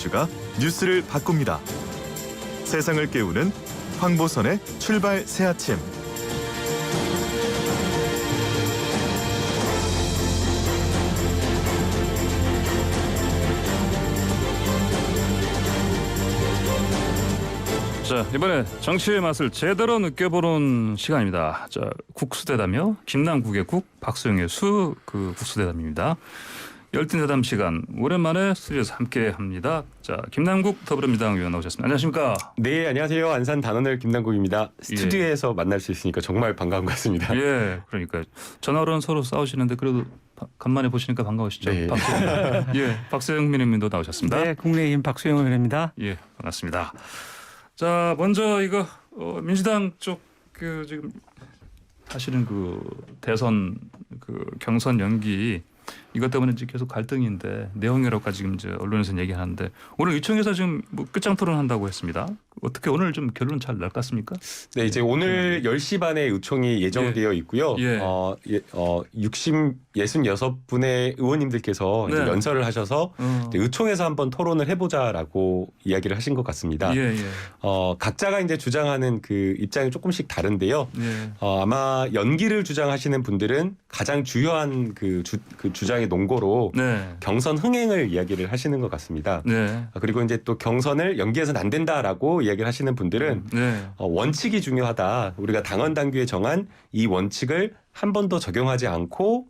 뉴스가 뉴스를 바꿉니다. 세상을 깨우는 황보선의 출발 새아침. 자, 이번에 정치의 맛을 제대로 느껴보는 시간입니다. 자, 국수대담이요. 김남국의 국, 박수영의 수, 그 국수대담입니다. 열띤대담 시간 오랜만에 스튜디오에서 함께합니다. 자, 김남국 더불어민주당 의원 나오셨습니다. 안녕하십니까? 네, 안녕하세요. 안산 단원을 김남국입니다. 스튜디오에서 만날 수 있으니까 정말 반가운 것 같습니다. 예, 그러니까 전화로는 서로 싸우시는데 그래도 간만에 보시니까 반가우시죠? 네. 예, 박수영 민의원님도 나오셨습니다. 네, 국민의힘 박수영 의원입니다. 예, 반갑습니다. 자, 먼저 이거 민주당 쪽 그 지금 하시는 그 대선 그 경선 연기 이것 때문에 이제 계속 갈등인데 내용이라고까지 지금 이제 언론에서 얘기하는데 오늘 의총에서 지금 뭐 끝장 토론한다고 했습니다. 어떻게 오늘 좀 결론 잘 날 것 같습니까? 네, 이제 오늘 10시 반에 의총이 예정되어 있고요. 예. 66분의 의원님들께서 이제 네. 연설을 하셔서 이제 의총에서 한번 토론을 해보자라고 이야기를 하신 것 같습니다. 예, 예. 각자가 이제 주장하는 그 입장이 조금씩 다른데요. 예. 아마 연기를 주장하시는 분들은 가장 주요한 그 주장의 논거로 네. 경선 흥행을 이야기를 하시는 것 같습니다. 네. 그리고 이제 또 경선을 연기해서는 안 된다라고 이야기를 하시는 분들은 네. 원칙이 중요하다. 우리가 당헌 당규에 정한 이 원칙을 한 번도 적용하지 않고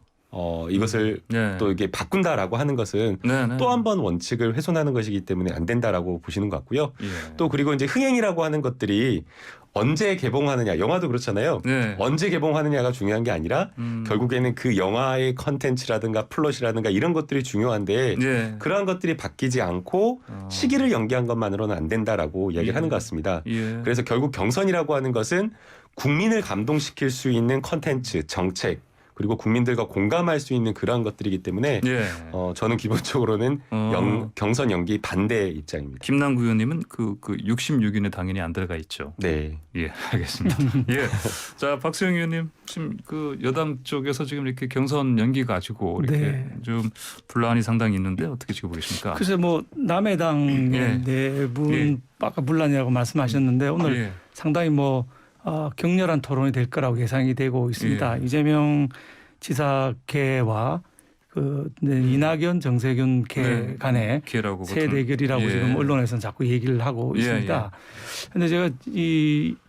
이것을 네. 또 이게 바꾼다라고 하는 것은 네. 네. 또 한 번 원칙을 훼손하는 것이기 때문에 안 된다라고 보시는 것 같고요. 예. 또 그리고 이제 흥행이라고 하는 것들이 언제 개봉하느냐, 영화도 그렇잖아요. 네. 언제 개봉하느냐가 중요한 게 아니라 결국에는 그 영화의 컨텐츠라든가 플롯이라든가 이런 것들이 중요한데 예. 그러한 것들이 바뀌지 않고 시기를 연기한 것만으로는 안 된다라고 이야기를 예. 하는 것 같습니다. 예. 그래서 결국 경선이라고 하는 것은 국민을 감동시킬 수 있는 컨텐츠, 정책 그리고 국민들과 공감할 수 있는 그러한 것들이기 때문에 예. 저는 기본적으로는 경선 연기 반대 입장입니다. 김남국 의원님은 그 66인에 당연히 안 들어가 있죠. 네. 예, 알겠습니다. 예. 자, 박수영 의원님 지금 그 여당 쪽에서 지금 이렇게 경선 연기 가지고 이렇게 네. 좀 분란이 상당히 있는데 어떻게 지금 보십니까? 글쎄 뭐 남의 당의 예. 내분 아까 분란이라고 말씀하셨는데 오늘 예. 상당히 뭐 격렬한 토론이 될 거라고 예상이 되고 있습니다. 예. 이재명 지사계와 이낙연 정세균 계 네. 간의 기회라고 새 대결이라고 예. 지금 언론에서는 자꾸 얘기를 하고 예, 있습니다. 그런데 제가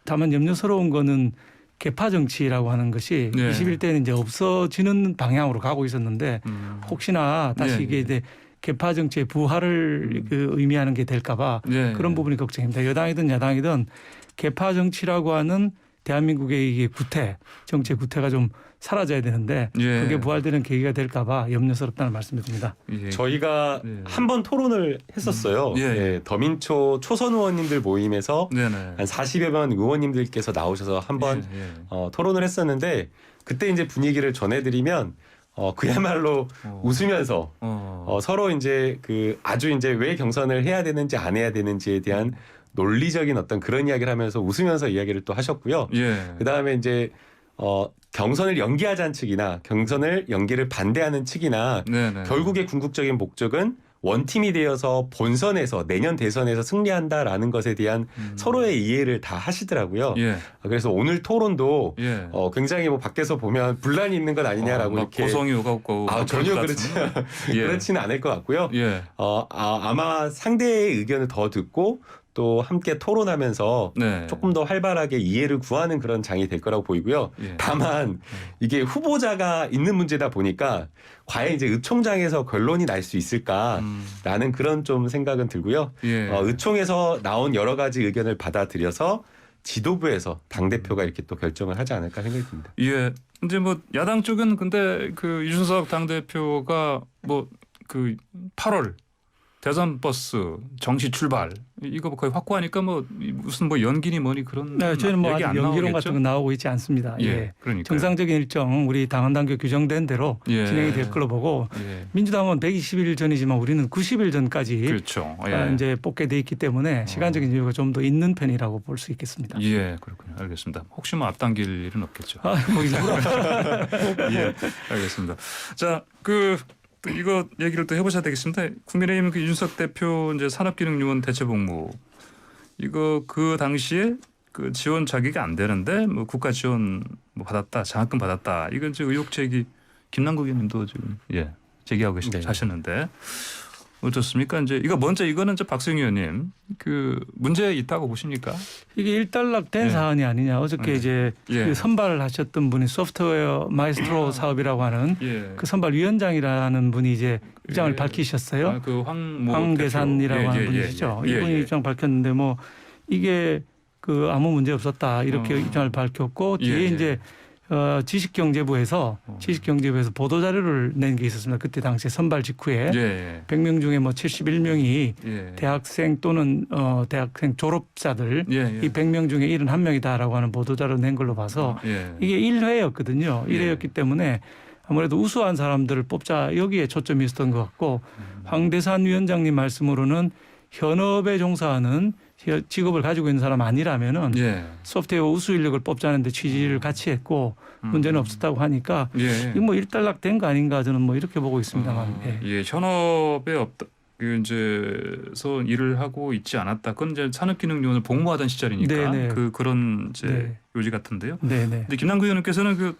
다만 염려스러운 거는 개파 정치라고 하는 것이 네. 21대는 이제 없어지는 방향으로 가고 있었는데 혹시나 다시 네. 이게 이제 개파 정치의 부활을 의미하는 게 될까봐 네. 그런 부분이 걱정입니다. 여당이든 야당이든 개파 정치라고 하는 대한민국의 이게 정치의 구태가 좀 사라져야 되는데 예. 그게 부활되는 계기가 될까봐 염려스럽다는 말씀을 드립니다. 예. 저희가 네. 한 번 토론을 했었어요. 예. 네, 더민초 초선 의원님들 모임에서 네네. 한 40여 명 의원님들께서 나오셔서 한번 예, 예. 토론을 했었는데 그때 이제 분위기를 전해드리면 그야말로 웃으면서 서로 이제 아주 이제 왜 경선을 해야 되는지 안 해야 되는지에 대한 논리적인 어떤 그런 이야기를 하면서 웃으면서 이야기를 또 하셨고요. 예. 그 다음에 이제 경선을 연기하자는 측이나 경선을 연기를 반대하는 측이나 네네. 결국의 궁극적인 목적은 원팀이 되어서 본선에서 내년 대선에서 승리한다라는 것에 대한 서로의 이해를 다 하시더라고요. 예. 그래서 오늘 토론도 예. 굉장히 뭐 밖에서 보면 분란이 있는 것 아니냐라고 막 이렇게 고성이 오가고 전혀 예. 그렇지는 않을 것 같고요. 예. 아마 상대의 의견을 더 듣고 또 함께 토론하면서 네. 조금 더 활발하게 이해를 구하는 그런 장이 될 거라고 보이고요. 예. 다만 이게 후보자가 있는 문제다 보니까 과연 이제 의총장에서 결론이 날 수 있을까라는 그런 좀 생각은 들고요. 예. 의총에서 나온 여러 가지 의견을 받아들여서 지도부에서 당대표가 이렇게 또 결정을 하지 않을까 생각이 듭니다. 예. 이제 뭐 야당 쪽은 근데 그 유준석 당대표가 뭐 8월 대선 버스 정시 출발 이거 거의 확고하니까 뭐 무슨 뭐 연기니 뭐니 그런 네, 저희는 뭐 얘기 아직 안 연기론 나오겠죠? 같은 건 나오고 있지 않습니다. 예. 그러니까 정상적인 일정 우리 당헌 당규 규정된 대로 예. 진행이 될 걸로 보고 예. 민주당은 120일 전이지만 우리는 90일 전까지 그렇죠. 예. 이제 뽑게 돼 있기 때문에 시간적인 여유가 좀 더 있는 편이라고 볼 수 있겠습니다. 예, 그렇군요. 알겠습니다. 혹시 뭐 앞당길 일은 없겠죠. 뭐 일부러 예, 알겠습니다. 자, 또 이거 얘기를 또 해보셔야 되겠습니다. 국민의힘 그 이준석 대표 이제 산업기능요원 대체복무 이거 그 당시에 그 지원 자격이 안 되는데 뭐 국가 지원 뭐 받았다, 장학금 받았다. 이건 지금 의혹 제기 김남국 의원님도 지금 제기하고 하셨는데 어떻습니까? 이제 이거 먼저 이거는 이제 박수영 의원님 그 문제 있다고 보십니까? 이게 일단락된 사안이 아니냐. 어저께 이제 그 선발을 하셨던 분이 소프트웨어 마이스트로 사업이라고 하는 그 선발 위원장이라는 분이 이제 입장을 밝히셨어요. 그 황계산이라고 하는 분이시죠. 이분이 입장 밝혔는데 뭐 이게 그 아무 문제 없었다 이렇게 입장을 밝혔고 뒤에 이제 지식경제부에서 보도 자료를 낸 게 있었습니다. 그때 당시에 선발 직후에 100명 중에 뭐 71명이 대학생 또는 대학생 졸업자들 이 100명 중에 71명이다라고 하는 보도 자료 낸 걸로 봐서 이게 1회였거든요. 1회였기 때문에 아무래도 우수한 사람들을 뽑자 여기에 초점이 있었던 것 같고 황대산 위원장님 말씀으로는 현업에 종사하는 직업을 가지고 있는 사람 아니라면은 소프트웨어 우수 인력을 뽑자는데 취지를 같이 했고 문제는 없었다고 하니까 이거 뭐 일단락된 거 아닌가 저는 뭐 이렇게 보고 있습니다만. 현업에 없다. 이제서 일을 하고 있지 않았다. 그건 이제 산업기능요원을 복무하던 시절이니까 그런 이제 요지 같은데요. 근데 김남국 의원님께서는 그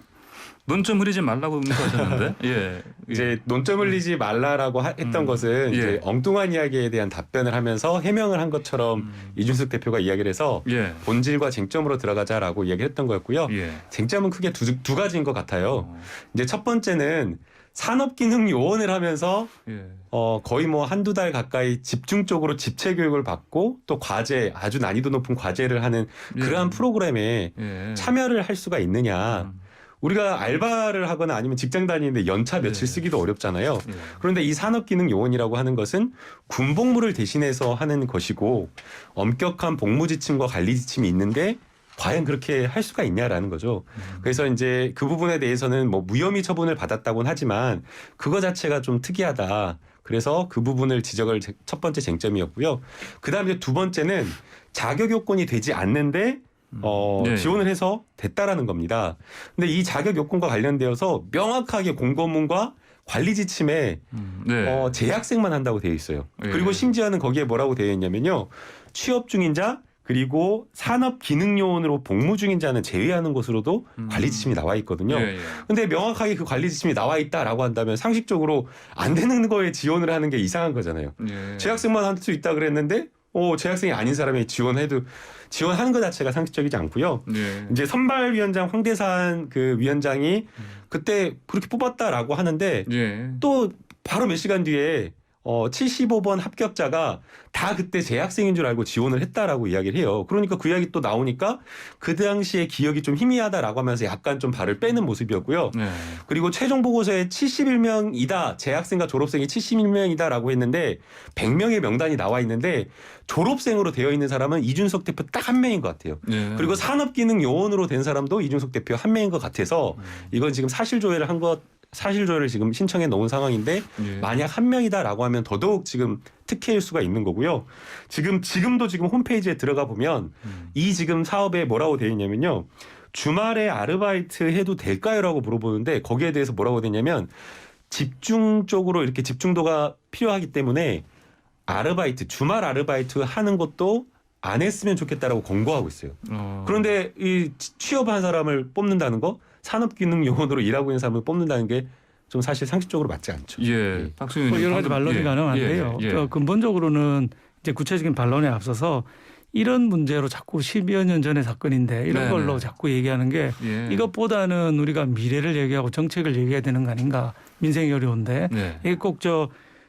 논점 흐리지 말라고 응수하셨는데 이제 논점 흘리지 말라라고 했던 것은 이제 엉뚱한 이야기에 대한 답변을 하면서 해명을 한 것처럼 이준석 대표가 이야기를 해서 본질과 쟁점으로 들어가자라고 이야기를 했던 거였고요. 쟁점은 크게 두 가지인 것 같아요. 이제 첫 번째는 산업기능요원을 하면서 거의 뭐 한두 달 가까이 집중적으로 집체 교육을 받고 또 과제 아주 난이도 높은 과제를 하는 그러한 프로그램에 참여를 할 수가 있느냐. 우리가 알바를 하거나 아니면 직장 다니는데 연차 며칠 쓰기도 어렵잖아요. 그런데 이 산업기능요원이라고 하는 것은 군복무를 대신해서 하는 것이고 엄격한 복무 지침과 관리 지침이 있는데 과연 그렇게 할 수가 있냐라는 거죠. 그래서 이제 그 부분에 대해서는 뭐 무혐의 처분을 받았다고는 하지만 그거 자체가 좀 특이하다. 그래서 그 부분을 지적을 첫 번째 쟁점이었고요. 그다음에 두 번째는 자격 요건이 되지 않는데 지원을 해서 됐다라는 겁니다. 근데 이 자격 요건과 관련되어서 명확하게 공고문과 관리 지침에 재학생만 한다고 되어 있어요. 그리고 심지어는 거기에 뭐라고 되어 있냐면요. 취업 중인 자 그리고 산업기능요원으로 복무 중인 자는 제외하는 것으로도 관리 지침이 나와 있거든요. 근데 명확하게 그 관리 지침이 나와 있다라고 한다면 상식적으로 안 되는 거에 지원을 하는 게 이상한 거잖아요. 재학생만 할 수 있다 그랬는데 재학생이 아닌 사람이 지원하는 것 자체가 상식적이지 않고요. 이제 선발위원장 황대산 그 위원장이 그때 그렇게 뽑았다라고 하는데 또 바로 몇 시간 뒤에 75번 합격자가 다 그때 재학생인 줄 알고 지원을 했다라고 이야기를 해요. 그러니까 그 이야기 또 나오니까 그 당시에 기억이 좀 희미하다라고 하면서 약간 좀 발을 빼는 모습이었고요. 그리고 최종 보고서에 71명이다. 재학생과 졸업생이 71명이다라고 했는데 100명의 명단이 나와 있는데 졸업생으로 되어 있는 사람은 이준석 대표 딱 한 명인 것 같아요. 그리고 산업기능요원으로 된 사람도 이준석 대표 한 명인 것 같아서 이건 지금 사실조회를 지금 신청해 놓은 상황인데 만약 한 명이다라고 하면 더더욱 지금 특혜일 수가 있는 거고요. 지금도 홈페이지에 들어가 보면 이 지금 사업에 뭐라고 되어 있냐면요. 주말에 아르바이트 해도 될까요라고 물어보는데 거기에 대해서 뭐라고 되냐면 집중적으로 이렇게 집중도가 필요하기 때문에 주말 아르바이트 하는 것도 안 했으면 좋겠다라고 권고하고 있어요. 그런데 이 취업한 사람을 뽑는다는 거 산업기능요원으로 일하고 있는 사람을 뽑는다는 게 좀 사실 상식적으로 맞지 않죠. 박수영 여러 가지 반론이 가능한데요. 근본적으로는 이제 구체적인 반론에 앞서서 이런 문제로 자꾸 10여 년 전의 사건인데 이런 걸로 자꾸 얘기하는 게 이것보다는 우리가 미래를 얘기하고 정책을 얘기해야 되는 거 아닌가. 민생이 어려운데 이게 꼭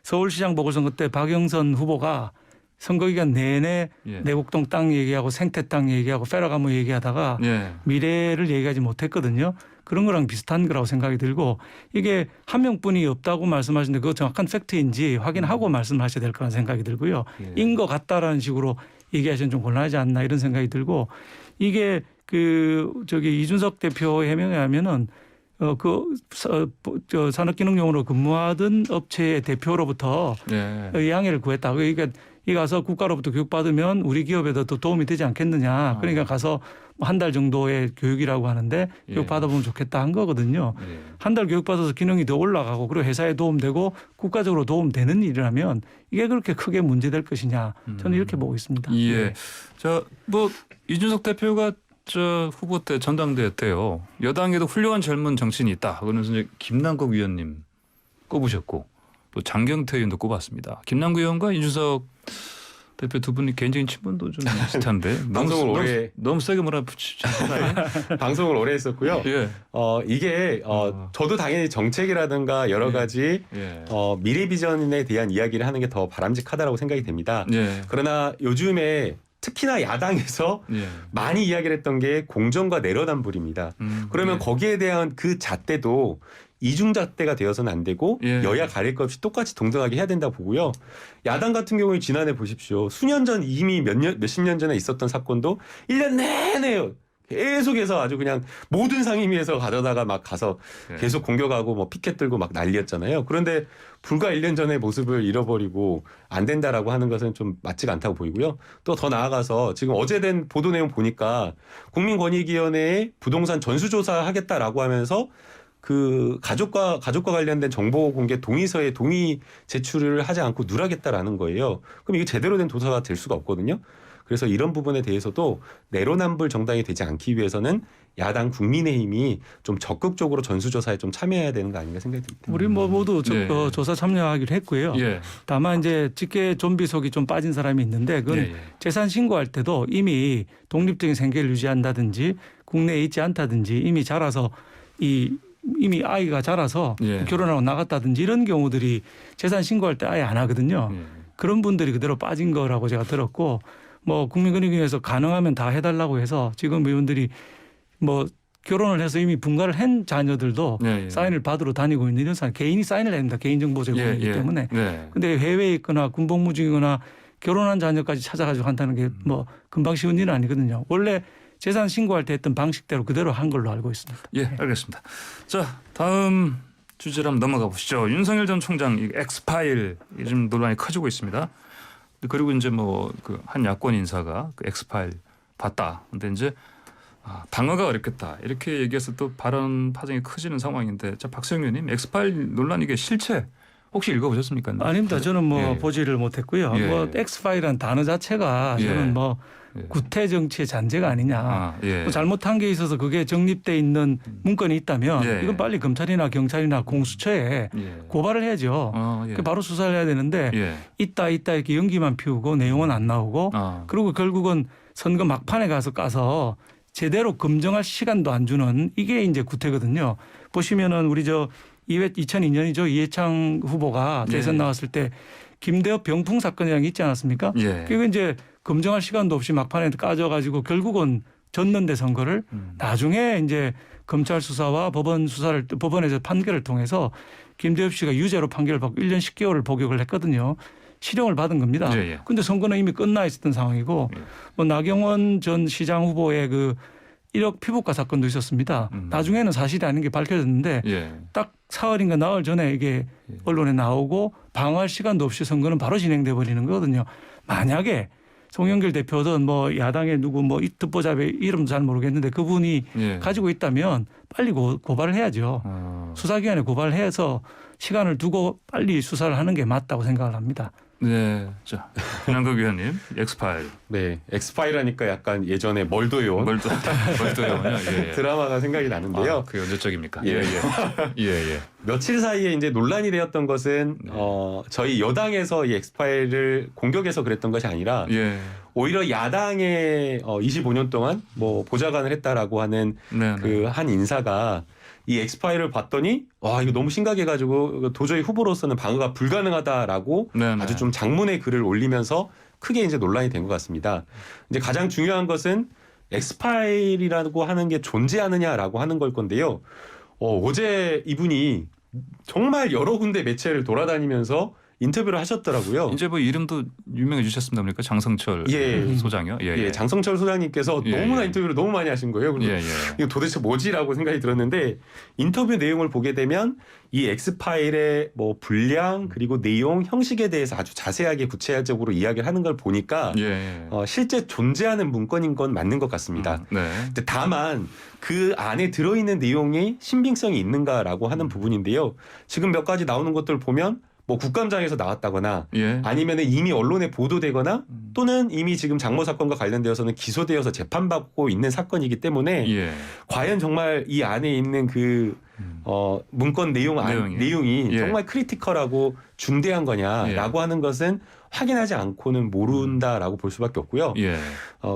서울시장 보궐선거 때 박영선 후보가 선거기간 내내 내곡동 땅 얘기하고 생태 땅 얘기하고 페라가모 얘기하다가 미래를 얘기하지 못했거든요. 그런 거랑 비슷한 거라고 생각이 들고 이게 한 명뿐이 없다고 말씀하시는데 그거 정확한 팩트인지 확인하고 말씀하셔야 될 거라는 생각이 들고요. 인 것 같다라는 식으로 얘기하시면 좀 곤란하지 않나 이런 생각이 들고 이게 이준석 대표 해명에 하면은 산업기능용으로 근무하던 업체의 대표로부터 양해를 구했다. 그러니까 이 가서 국가로부터 교육받으면 우리 기업에도 또 도움이 되지 않겠느냐. 그러니까 가서 한 달 정도의 교육이라고 하는데 예. 교육 받아보면 좋겠다 한 거거든요. 예. 한 달 교육받아서 기능이 더 올라가고 그리고 회사에 도움되고 국가적으로 도움되는 일이라면 이게 그렇게 크게 문제될 것이냐. 저는 이렇게 보고 있습니다. 예. 자, 뭐 이준석 대표가 저 후보 때 전당대회 때요. 여당에도 훌륭한 젊은 정치인이 있다. 그러면서 이제 김남국 위원님 꼽으셨고 또 장경태 의원도 꼽았습니다. 김남국 의원과 이준석 대표 두 분이 개인적인 친분도 좀 비슷한데 방송을 오래 너무 세게 몰아붙이지 않나요? 방송을 오래 했었고요. 예. 이게 저도 당연히 정책이라든가 여러 예. 가지 예. 미래 비전에 대한 이야기를 하는 게 더 바람직하다라고 생각이 됩니다. 예. 그러나 요즘에 특히나 야당에서 예. 많이 이야기를 했던 게 공정과 내로남불입니다. 그러면 예. 거기에 대한 그 잣대도 이중잣대가 되어서는 안 되고 예. 여야 가릴 것 없이 똑같이 동등하게 해야 된다고 보고요. 야당 같은 경우에 지난해 보십시오. 수년 전 이미 몇십 년 전에 있었던 사건도 1년 내내 계속해서 아주 그냥 모든 상임위에서 가져다가 막 가서 예. 계속 공격하고 뭐 피켓 들고 막 난리였잖아요. 그런데 불과 1년 전의 모습을 잃어버리고 안 된다라고 하는 것은 좀 맞지가 않다고 보이고요. 또 더 나아가서 지금 어제 된 보도 내용 보니까 국민권익위원회에 부동산 전수조사 하겠다라고 하면서 그 가족과 관련된 정보 공개 동의서에 동의 제출을 하지 않고 누락했다라는 거예요. 그럼 이게 제대로 된 조사가 될 수가 없거든요. 그래서 이런 부분에 대해서도 내로남불 정당이 되지 않기 위해서는 야당 국민의힘이 좀 적극적으로 전수조사에 좀 참여해야 되는 거 아닌가 생각이 듭니다. 우리 뭐 모두 예. 조사 참여하기로 했고요. 예. 다만 이제 직계 좀비속이 좀 빠진 사람이 있는데 그건 예, 예. 재산 신고할 때도 이미 독립적인 생계를 유지한다든지 국내에 있지 않다든지 이미 자라서 이미 아이가 자라서 예. 결혼하고 나갔다든지 이런 경우들이 재산 신고할 때 아예 안 하거든요. 예. 그런 분들이 그대로 빠진 거라고 제가 들었고 뭐 국민권익위에서 가능하면 다 해달라고 해서 지금 의원들이 뭐 결혼을 해서 이미 분가를 한 자녀들도 예, 예. 사인을 받으러 다니고 있는 이런 사람 개인이 사인을 해야 됩니다. 개인정보 제공이기 예, 예. 때문에. 네. 근데 해외에 있거나 군복무 중이거나 결혼한 자녀까지 찾아가지고 한다는 게 뭐 금방 쉬운 일은 아니거든요. 원래 재산 신고할 때 했던 방식대로 그대로 한 걸로 알고 있습니다. 예, 알겠습니다. 자, 다음 주제로 한번 넘어가 보시죠. 윤석열 전 총장 이 엑스파일 요즘 논란이 커지고 있습니다. 그리고 이제 뭐 그 한 야권 인사가 그 엑스파일 봤다. 근데 이제 방어가 어렵겠다 이렇게 얘기해서 또 발언 파장이 커지는 상황인데, 자 박수영 의원님 엑스파일 논란 이게 실체 혹시 읽어보셨습니까? 아닙니다. 저는 뭐 예. 보지를 못했고요. 예. 뭐 엑스파일이라는 단어 자체가 예. 저는 뭐 예. 구태 정치의 잔재가 아니냐. 예. 뭐 잘못한 게 있어서 그게 정립돼 있는 문건이 있다면 예. 이건 빨리 검찰이나 경찰이나 공수처에 예. 고발을 해야죠. 예. 그 바로 수사를 해야 되는데 예. 있다 이렇게 연기만 피우고 내용은 안 나오고 그리고 결국은 선거 막판에 가서 까서 제대로 검증할 시간도 안 주는 이게 이제 구태거든요. 보시면은 우리 2002년이죠. 이해창 후보가 대선 예. 나왔을 때 김대엽 병풍 사건이라는 게 있지 않았습니까? 예. 그게 이제 검증할 시간도 없이 막판에 까져가지고 결국은 졌는데 선거를 나중에 이제 검찰 수사와 법원 수사를 법원에서 판결을 통해서 김대엽 씨가 유죄로 판결을 받고 1년 10개월을 복역을 했거든요. 실형을 받은 겁니다. 그런데 선거는 이미 끝나 있었던 상황이고 뭐 나경원 전 시장 후보의 그 1억 피부과 사건도 있었습니다. 나중에는 사실이 아닌 게 밝혀졌는데 딱 사흘인가 나흘 전에 이게 언론에 나오고 방어할 시간도 없이 선거는 바로 진행돼 버리는 거거든요. 만약에 송영길 대표든 뭐 야당의 누구 뭐 듣보잡의 이름도 잘 모르겠는데 그분이 가지고 있다면 빨리 고발을 해야죠. 수사기관에 고발을 해서 시간을 두고 빨리 수사를 하는 게 맞다고 생각을 합니다. 네, 자 김남국 의원님 엑스파일. 네, 엑스파일 하니까 약간 예전에 멀도요원 멀도요원요. 예. 드라마가 생각이 나는데요. 그게 언제적입니까? 예. 예. 며칠 사이에 이제 논란이 되었던 것은 저희 여당에서 이 엑스파일을 공격해서 그랬던 것이 아니라 오히려 야당의 25년 동안 뭐 보좌관을 했다라고 하는 그 한 인사가 이 엑스파일을 봤더니 와 이거 너무 심각해가지고 도저히 후보로서는 방어가 불가능하다라고 아주 좀 장문의 글을 올리면서 크게 이제 논란이 된 것 같습니다. 이제 가장 중요한 것은 엑스파일이라고 하는 게 존재하느냐라고 하는 걸 건데요. 어제 이분이 정말 여러 군데 매체를 돌아다니면서 인터뷰를 하셨더라고요. 이제 뭐 이름도 유명해지셨습니다. 그러니까 장성철 예. 소장이요. 예, 예, 장성철 소장님께서 예, 너무나 예. 인터뷰를 너무 많이 하신 거예요. 그래서 예, 예. 이거 도대체 뭐지라고 생각이 들었는데 인터뷰 내용을 보게 되면 이 엑스파일의 뭐 분량 그리고 내용 형식에 대해서 아주 자세하게 구체적으로 이야기를 하는 걸 보니까 예. 실제 존재하는 문건인 건 맞는 것 같습니다. 네. 근데 다만 그 안에 들어있는 내용이 신빙성이 있는가라고 하는 부분인데요. 지금 몇 가지 나오는 것들 보면 뭐 국감장에서 나왔다거나 예. 아니면 이미 언론에 보도되거나 또는 이미 지금 장모 사건과 관련되어서는 기소되어서 재판받고 있는 사건이기 때문에 예. 과연 정말 이 안에 있는 그 문건 내용이 예. 정말 크리티컬하고 중대한 거냐라고 예. 하는 것은 확인하지 않고는 모른다라고 볼 수밖에 없고요. 예.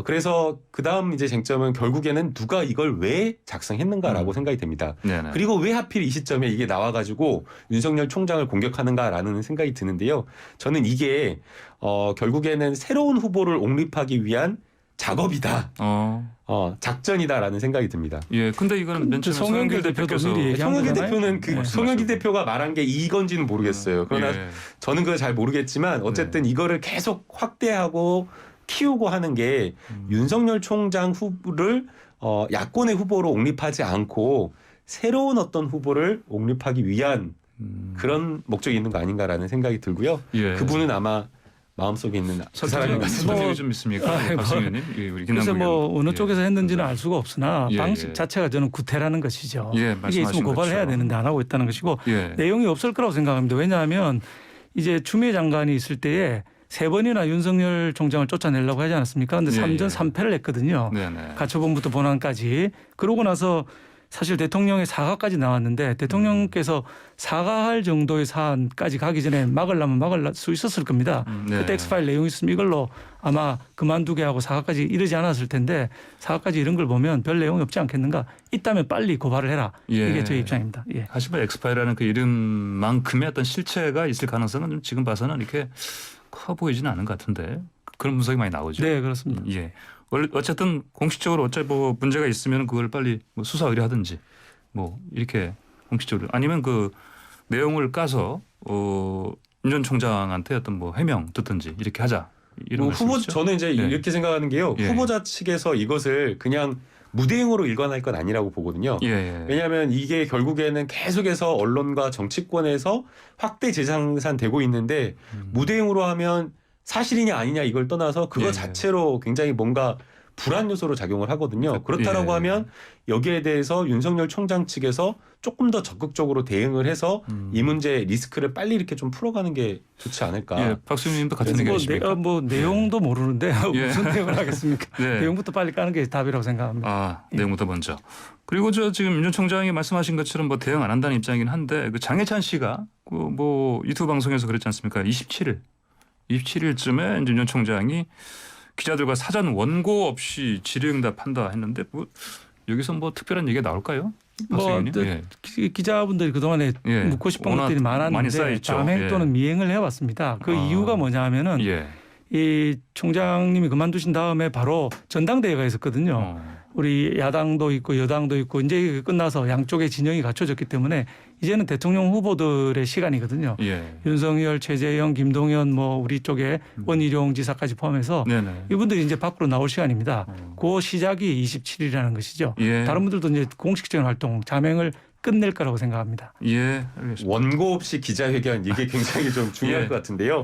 그래서 그 다음 이제 쟁점은 결국에는 누가 이걸 왜 작성했는가라고 생각이 됩니다. 네네. 그리고 왜 하필 이 시점에 이게 나와가지고 윤석열 총장을 공격하는가라는 생각이 드는데요. 저는 이게 결국에는 새로운 후보를 옹립하기 위한 작업이다. 작전이다라는 생각이 듭니다. 예. 근데 이거는 맨 처음에 송영길 대표께서 미리 얘기한 송영길 거잖아요. 대표는 네. 송영길 대표가 말한 게 이건지는 모르겠어요. 그러나 예. 저는 그걸 잘 모르겠지만 어쨌든 이거를 계속 확대하고 키우고 하는 게 윤석열 총장 후보를 야권의 후보로 옹립하지 않고 새로운 어떤 후보를 옹립하기 위한 그런 목적이 있는 거 아닌가라는 생각이 들고요. 예. 그분은 아마 마음속에 있는 그 사람인 것 같습니다. 설명이 좀 있습니까? 박승 의원님? 예, 우리 김남국 그래서 뭐 의원. 어느 쪽에서 했는지는 알 수가 없으나 예, 방식 예. 자체가 저는 구태라는 것이죠. 예, 이게 말씀하신 있으면 고발을 해야 것처럼. 되는데 안 하고 있다는 것이고 예. 내용이 없을 거라고 생각합니다. 왜냐하면 이제 추미애 장관이 있을 때에 3번이나 윤석열 총장을 쫓아내려고 하지 않았습니까? 근데 예, 3전 예. 3패를 했거든요. 네네. 가처분부터 본안까지. 그러고 나서 사실 대통령의 사과까지 나왔는데 대통령께서 사과할 정도의 사안까지 가기 전에 막으려면 막을 수 있었을 겁니다. 네. 그때 엑스파일 내용이 있으면 이걸로 아마 그만두게 하고 사과까지 이르지 않았을 텐데 사과까지 이런 걸 보면 별 내용이 없지 않겠는가. 있다면 빨리 고발을 해라. 예. 이게 제 입장입니다. 예. 하지만 엑스파일이라는 그 이름만큼의 어떤 실체가 있을 가능성은 좀 지금 봐서는 이렇게 커 보이지는 않은 것 같은데 그런 분석이 많이 나오죠. 네, 그렇습니다. 예. 어쨌든 공식적으로 어차피 뭐 문제가 있으면 그걸 빨리 뭐 수사 의뢰하든지 뭐 이렇게 공식적으로 아니면 그 내용을 까서 윤 전 총장한테 어떤 뭐 해명 듣든지 이렇게 하자. 이런 말씀이시죠? 저는 이제 예. 이렇게 생각하는 게요. 예. 후보자 측에서 이것을 그냥 무대응으로 일관할 건 아니라고 보거든요. 예. 왜냐하면 이게 결국에는 계속해서 언론과 정치권에서 확대 재생산되고 있는데 무대응으로 하면 사실이냐 아니냐 이걸 떠나서 그거 예. 자체로 굉장히 뭔가 불안 요소로 작용을 하거든요. 그렇다라고 예. 하면 여기에 대해서 윤석열 총장 측에서 조금 더 적극적으로 대응을 해서 이 문제 리스크를 빨리 이렇게 좀 풀어가는 게 좋지 않을까. 예. 박수님도 같은 의견이십니까? 뭐 내용도 모르는데 예. 무슨 내용을 하겠습니까? 네. 내용부터 빨리 까는 게 답이라고 생각합니다. 내용부터 먼저. 그리고 지금 윤 전 총장이 말씀하신 것처럼 뭐 대응 안 한다는 입장이긴 한데 그 장해찬 씨가 그 뭐 유튜브 방송에서 그랬지 않습니까? 27일쯤에 이제 윤 총장이 기자들과 사전 원고 없이 질의응답한다 했는데 뭐 여기서 뭐 특별한 얘기가 나올까요? 뭐 기자분들이 그동안에 묻고 싶은 것들이 많았는데 잠행 또는 미행을 해왔습니다. 그 이유가 뭐냐하면은 이 총장님이 그만두신 다음에 바로 전당대회가 있었거든요. 우리 야당도 있고 여당도 있고 이제 끝나서 양쪽의 진영이 갖춰졌기 때문에 이제는 대통령 후보들의 시간이거든요. 윤석열, 최재형, 김동연 뭐 우리 쪽에 원희룡 지사까지 포함해서 이분들이 이제 밖으로 나올 시간입니다. 그 시작이 27일이라는 것이죠. 다른 분들도 이제 공식적인 활동, 자맹을 끝낼 거라고 생각합니다. 알겠습니다. 원고 없이 기자회견 이게 굉장히 좀 중요할 것 같은데요.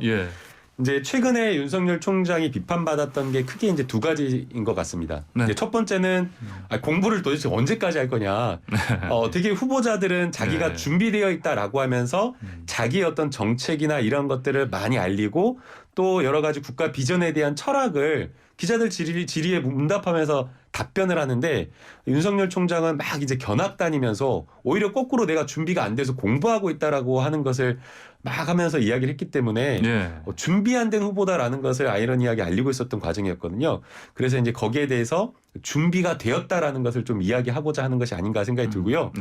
이제 최근에 윤석열 총장이 비판받았던 게 크게 이제 두 가지인 것 같습니다. 이제 첫 번째는 공부를 도대체 언제까지 할 거냐. 되게 후보자들은 자기가 준비되어 있다라고 하면서 자기의 어떤 정책이나 이런 것들을 많이 알리고 또 여러 가지 국가 비전에 대한 철학을 기자들 질의에 문답하면서 답변을 하는데 윤석열 총장은 막 이제 견학 다니면서 오히려 거꾸로 내가 준비가 안 돼서 공부하고 있다라고 하는 것을 막 하면서 이야기를 했기 때문에 준비 안 된 후보다라는 것을 아이러니하게 알리고 있었던 과정이었거든요. 그래서 이제 거기에 대해서 준비가 되었다라는 것을 좀 이야기하고자 하는 것이 아닌가 생각이 들고요.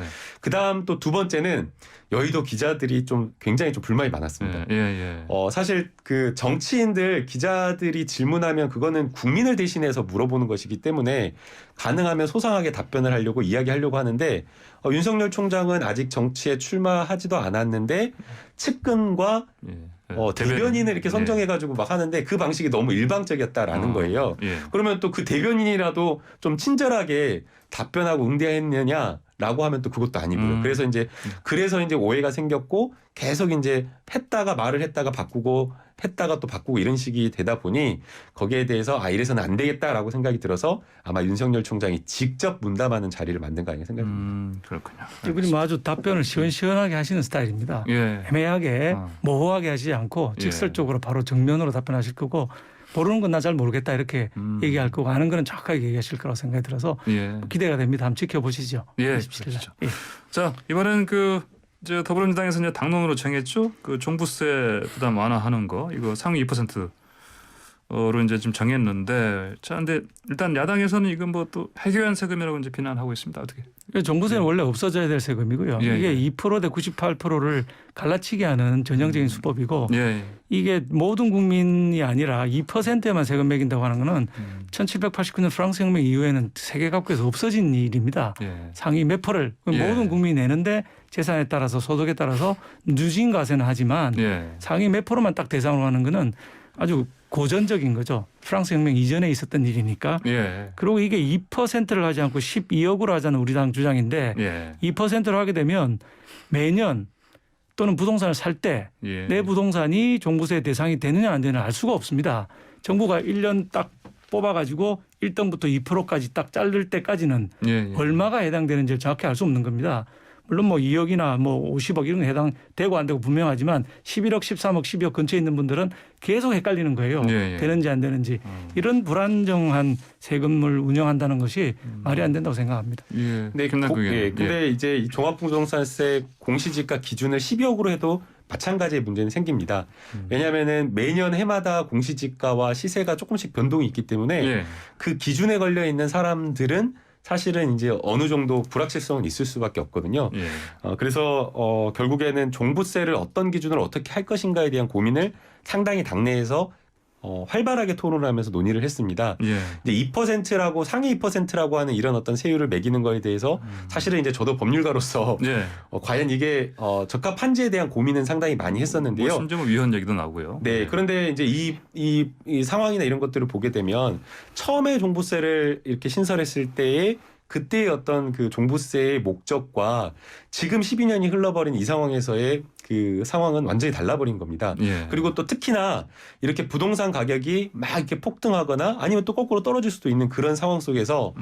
그다음 또 두 번째는 여의도 기자들이 좀 굉장히 좀 불만이 많았습니다. 사실 그 정치인들 기자들이 질문하면 그거는 국민을 대신해서 물어보는 것이기 때문에 가능하면 소상하게 답변을 하려고 이야기하려고 하는데 윤석열 총장은 아직 정치에 출마하지도 않았는데 측근과 대변인을 이렇게 선정해가지고 막 하는데 그 방식이 너무 일방적이었다라는 거예요. 예. 그러면 또 그 대변인이라도 좀 친절하게 답변하고 응대했느냐라고 하면 또 그것도 아니고요. 그래서 이제 오해가 생겼고 계속 이제 했다가 말을 했다가 바꾸고 했다가 또 바꾸고 이런 식이 되다 보니 거기에 대해서 이래서는 안 되겠다라고 생각이 들어서 아마 윤석열 총장이 직접 문담하는 자리를 만든 거 아닌가 생각합니다. 그렇군요. 이분이 뭐 아주 답변을 시원시원하게 하시는 스타일입니다. 예. 애매하게 모호하게 하시지 않고 직설적으로 바로 정면으로 답변하실 거고 모르는 건 나 잘 모르겠다 이렇게 얘기할 거고 아는 거는 정확하게 얘기하실 거라고 생각이 들어서 기대가 됩니다. 한번 지켜보시죠. 예. 27일 날. 그렇죠. 자, 이번엔 이제 더불어민주당에서 이제 당론으로 정했죠. 그 종부세 부담 완화하는 거 이거 상위 2%로 이제 좀 정했는데 자, 근데 일단 야당에서는 이건 뭐 또 해결한 세금이라고 이제 비난하고 있습니다. 어떻게? 종부세는 원래 없어져야 될 세금이고요. 이게 2% 대 98%를 갈라치게 하는 전형적인 수법이고 이게 모든 국민이 아니라 2%에만 세금 매긴다고 하는 거는 1789년 프랑스 혁명 이후에는 세계 각국에서 없어진 일입니다. 상위 몇 프로를 모든 국민이 내는데 재산에 따라서 소득에 따라서 누진과세는 하지만 상위 몇 프로만 딱 대상으로 하는 거는 아주 고전적인 거죠. 프랑스 혁명 이전에 있었던 일이니까. 그리고 이게 2%를 하지 않고 12억으로 하자는 우리 당 주장인데 2%로 하게 되면 매년 또는 부동산을 살 때 내 부동산이 종부세 대상이 되느냐 안 되느냐 알 수가 없습니다. 정부가 1년 딱 뽑아가지고 1등부터 2%까지 딱 자를 때까지는 얼마가 해당되는지를 정확히 알 수 없는 겁니다. 물론 뭐 2억이나 뭐 50억 이런 거 해당되고 안 되고 분명하지만 11억, 13억, 12억 근처에 있는 분들은 계속 헷갈리는 거예요. 되는지 안 되는지. 이런 불안정한 세금을 운영한다는 것이 말이 안 된다고 생각합니다. 근데 이제 이 종합부동산세 공시지가 기준을 12억으로 해도 마찬가지의 문제는 생깁니다. 왜냐하면은 매년 해마다 공시지가와 시세가 조금씩 변동이 있기 때문에 그 기준에 걸려 있는 사람들은 사실은 이제 어느 정도 불확실성은 있을 수밖에 없거든요. 그래서 결국에는 종부세를 어떤 기준으로 어떻게 할 것인가에 대한 고민을 상당히 당내에서 활발하게 토론을 하면서 논의를 했습니다. 이제 2%라고 상위 2%라고 하는 이런 어떤 세율을 매기는 거에 대해서 사실은 이제 저도 법률가로서 과연 이게 적합한지에 대한 고민은 상당히 많이 했었는데요. 뭐 심지어 위헌 얘기도 나오고요. 그런데 이제 이 상황이나 이런 것들을 보게 되면 처음에 종부세를 이렇게 신설했을 때에 그때의 어떤 그 종부세의 목적과 지금 12년이 흘러버린 이 상황에서의 그 상황은 완전히 달라버린 겁니다. 그리고 또 특히나 이렇게 부동산 가격이 막 이렇게 폭등하거나 아니면 또 거꾸로 떨어질 수도 있는 그런 상황 속에서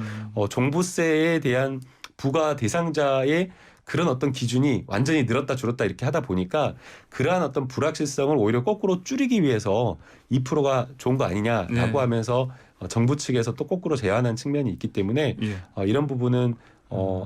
종부세에 대한 부과 대상자의 그런 어떤 기준이 완전히 늘었다 줄었다 이렇게 하다 보니까 그러한 어떤 불확실성을 오히려 거꾸로 줄이기 위해서 2%가 좋은 거 아니냐라고 하면서 정부 측에서 또 거꾸로 제안한 측면이 있기 때문에 이런 부분은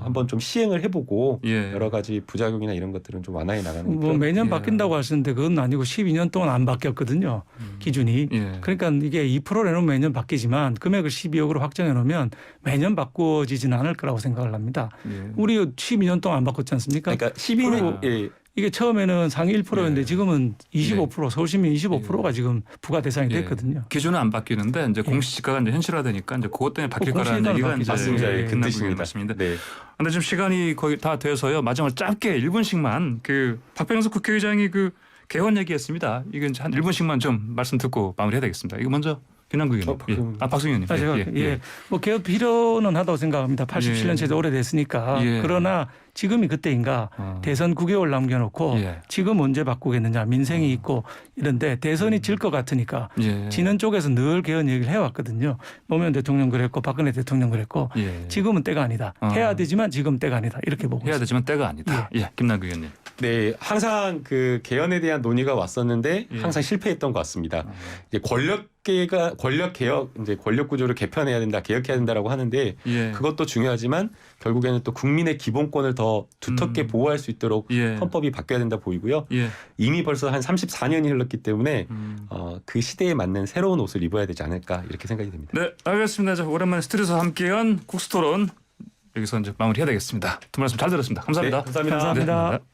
한번 좀 시행을 해보고 여러 가지 부작용이나 이런 것들은 좀 완화해 나가는. 뭐 매년 바뀐다고 하시는데 그건 아니고 12년 동안 안 바뀌었거든요. 기준이. 그러니까 이게 2% 내놓으면 매년 바뀌지만 금액을 12억으로 확정해 놓으면 매년 바꿔지지는 않을 거라고 생각을 합니다. 우리 12년 동안 안 바꿨지 않습니까? 그러니까 12년 이게 처음에는 상위 1%였는데 지금은 25% 서울시민 25%가 지금 부과 대상이 됐거든요. 기준은 안 바뀌는데 이제 공시지가가 이제 현실화되니까 이제 그것 때문에 바뀔 거라는 얘기가 이제 맞습니다. 그 뜻입니다. 말씀인데. 그런데 지금 시간이 거의 다 돼서요. 마지막으로 짧게 1분씩만 그 박병석 국회의장이 그 개헌 얘기했습니다. 이건 한 1분씩만 좀 말씀 듣고 마무리해야 되겠습니다. 이거 먼저 김남국 의원님. 박승현 의원님. 뭐 개헌 필요는 하다고 생각합니다. 87년 제도 오래됐으니까. 그러나 지금이 그때인가 대선 9개월 남겨놓고 지금 언제 바꾸겠느냐 민생이 있고 이런데 대선이 질 것 같으니까 지는 쪽에서 늘 개헌 얘기를 해왔거든요. 노무현 대통령 그랬고 박근혜 대통령 그랬고 지금은 때가 아니다. 해야 되지만 지금 때가 아니다. 이렇게 보고 해야 되지만 때가 아니다. 김남국 의원님. 네, 항상 그 개헌에 대한 논의가 왔었는데 항상 실패했던 것 같습니다. 이제 권력 개혁, 이제 권력 구조를 개편해야 된다, 개혁해야 된다라고 하는데 그것도 중요하지만 결국에는 또 국민의 기본권을 더 두텁게 보호할 수 있도록 헌법이 바뀌어야 된다 보이고요. 이미 벌써 한 34년이 흘렀기 때문에 그 시대에 맞는 새로운 옷을 입어야 되지 않을까 이렇게 생각이 됩니다. 네, 알겠습니다. 자, 오랜만에 스튜디오에서 함께한 국수토론 여기서 이제 마무리해야 되겠습니다. 두 말씀 잘 들었습니다. 감사합니다. 네, 감사합니다. 감사합니다.